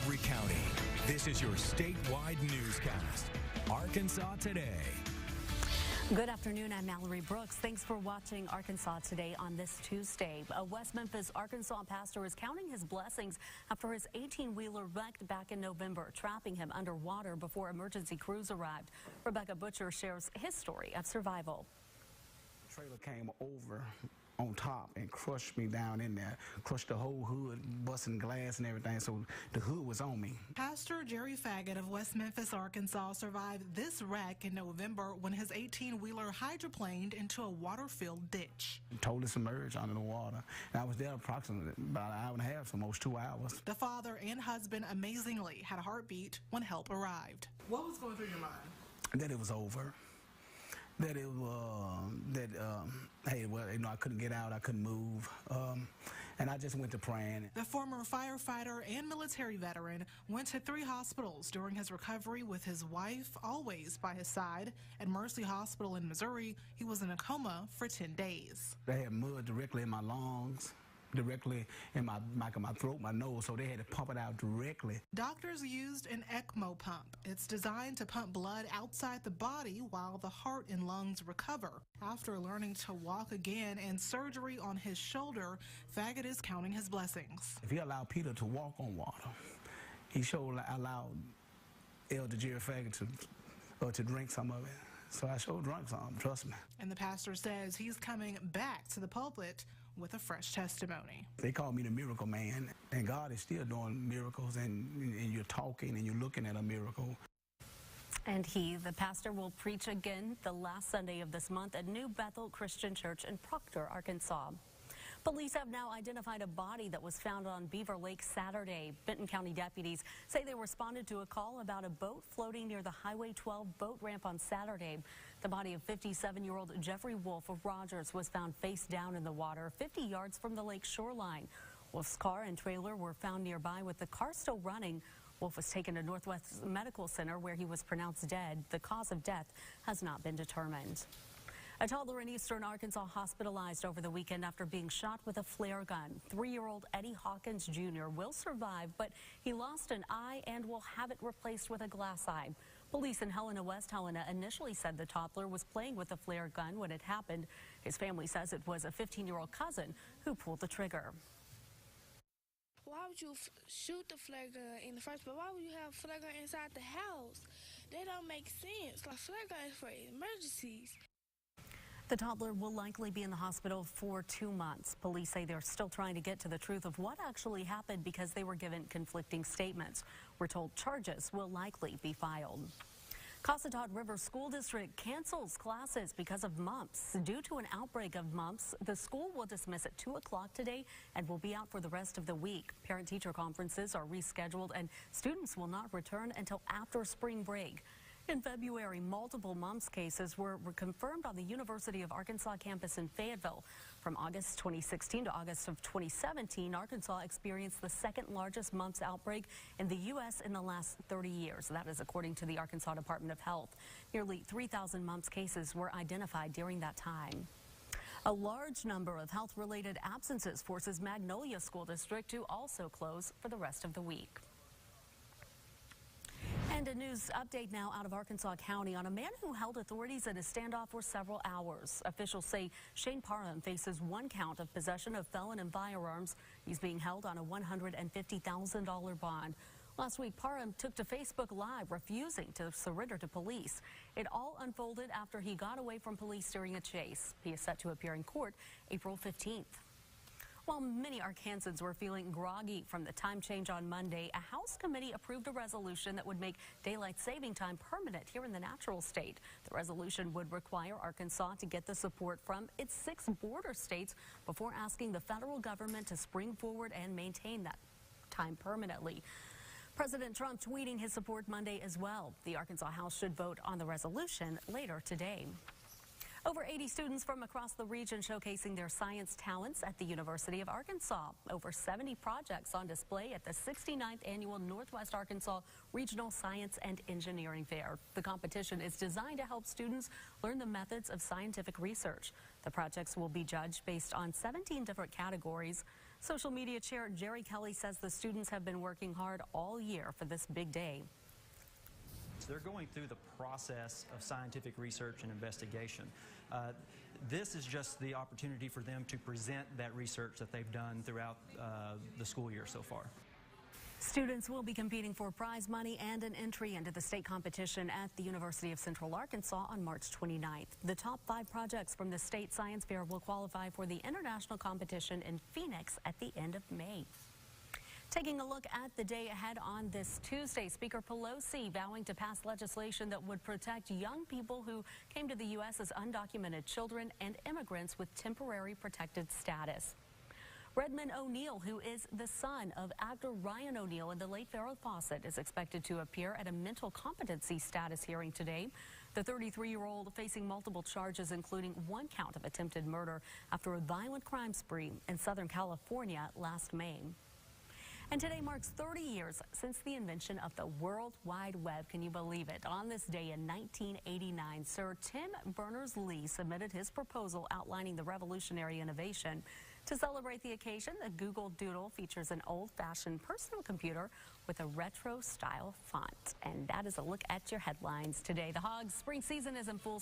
every county. This is your statewide newscast. Arkansas Today. Good afternoon, I'm Mallory Brooks. Thanks for watching Arkansas Today on this Tuesday. A West Memphis, Arkansas pastor is counting his blessings after his 18-wheeler wrecked back in November, trapping him underwater before emergency crews arrived. Rebecca Butcher shares his story of survival. The trailer came over on top and crushed me down in there, crushed the whole hood, busting glass and everything, so the hood was on me. Pastor Jerry Faggett of West Memphis, Arkansas survived this wreck in November when his 18-wheeler hydroplaned into a water-filled ditch. Totally submerged under the water, and I was there approximately about an hour and a half, almost 2 hours. The father and husband amazingly had a heartbeat when help arrived. What was going through your mind? That it was over. That it hey, well, I couldn't get out, I couldn't move, and I just went to praying. The former firefighter and military veteran went to 3 hospitals during his recovery with his wife always by his side. At Mercy Hospital in Missouri, he was in a coma for 10 days. They had mud directly in my lungs, directly in my throat, my nose, so they had to pump it out directly. Doctors used an ECMO pump. It's designed to pump blood outside the body while the heart and lungs recover. After learning to walk again and surgery on his shoulder, Faggett is counting his blessings. If he allowed Peter to walk on water, he sure allowed Elder Jerry Faggett to drink some of it. So I sure drank some, trust me. And the pastor says he's coming back to the pulpit with a fresh testimony. They call me the miracle man, and God is still doing miracles, and you're talking and you're looking at a miracle. And the pastor, will preach again the last Sunday of this month at New Bethel Christian Church in Proctor, Arkansas. Police have now identified a body that was found on Beaver Lake Saturday. Benton County deputies say they responded to a call about a boat floating near the Highway 12 boat ramp on Saturday. The body of 57-year-old Jeffrey Wolf of Rogers was found face down in the water 50 yards from the lake shoreline. Wolf's car and trailer were found nearby with the car still running. Wolf was taken to Northwest Medical Center where he was pronounced dead. The cause of death has not been determined. A toddler in eastern Arkansas hospitalized over the weekend after being shot with a flare gun. 3-year-old Eddie Hawkins Jr. will survive, but he lost an eye and will have it replaced with a glass eye. Police in Helena, West Helena initially said the toddler was playing with a flare gun when it happened. His family says it was a 15-year-old cousin who pulled the trigger. Why would you shoot the flare gun in the first place? Why would you have a flare gun inside the house? That don't make sense. Like, flare gun is for emergencies. The toddler will likely be in the hospital for 2 months. Police say they're still trying to get to the truth of what actually happened because they were given conflicting statements. We're told charges will likely be filed. Cossatot River School District cancels classes because of mumps. Due to an outbreak of mumps, the school will dismiss at 2 o'clock today and will be out for the rest of the week. Parent-teacher conferences are rescheduled and students will not return until after spring break. In February, multiple mumps cases were confirmed on the University of Arkansas campus in Fayetteville. From August 2016 to August of 2017, Arkansas experienced the second largest mumps outbreak in the U.S. in the last 30 years. That is according to the Arkansas Department of Health. Nearly 3,000 mumps cases were identified during that time. A large number of health-related absences forces Magnolia School District to also close for the rest of the week. And a news update now out of Arkansas County on a man who held authorities in a standoff for several hours. Officials say Shane Parham faces 1 count of possession of felon and firearms. He's being held on a $150,000 bond. Last week, Parham took to Facebook Live, refusing to surrender to police. It all unfolded after he got away from police during a chase. He is set to appear in court April 15th. While many Arkansans were feeling groggy from the time change on Monday, a House committee approved a resolution that would make daylight saving time permanent here in the natural state. The resolution would require Arkansas to get the support from its 6 border states before asking the federal government to spring forward and maintain that time permanently. President Trump tweeting his support Monday as well. The Arkansas House should vote on the resolution later today. Over 80 students from across the region showcasing their science talents at the University of Arkansas. Over 70 projects on display at the 69th Annual Northwest Arkansas Regional Science and Engineering Fair. The competition is designed to help students learn the methods of scientific research. The projects will be judged based on 17 different categories. Social media chair Jerry Kelly says the students have been working hard all year for this big day. They're going through the process of scientific research and investigation. This is just the opportunity for them to present that research that they've done throughout the school year so far. Students will be competing for prize money and an entry into the state competition at the University of Central Arkansas on March 29th. The top 5 projects from the state science fair will qualify for the international competition in Phoenix at the end of May. Taking a look at the day ahead on this Tuesday, Speaker Pelosi vowing to pass legislation that would protect young people who came to the U.S. as undocumented children and immigrants with temporary protected status. Redmond O'Neill, who is the son of actor Ryan O'Neill and the late Farrah Fawcett, is expected to appear at a mental competency status hearing today. The 33-year-old facing multiple charges, including 1 count of attempted murder after a violent crime spree in Southern California last May. And today marks 30 years since the invention of the World Wide Web. Can you believe it? On this day in 1989, Sir Tim Berners-Lee submitted his proposal outlining the revolutionary innovation. To celebrate the occasion, the Google Doodle features an old-fashioned personal computer with a retro-style font. And that is a look at your headlines today. The Hogs spring season is in full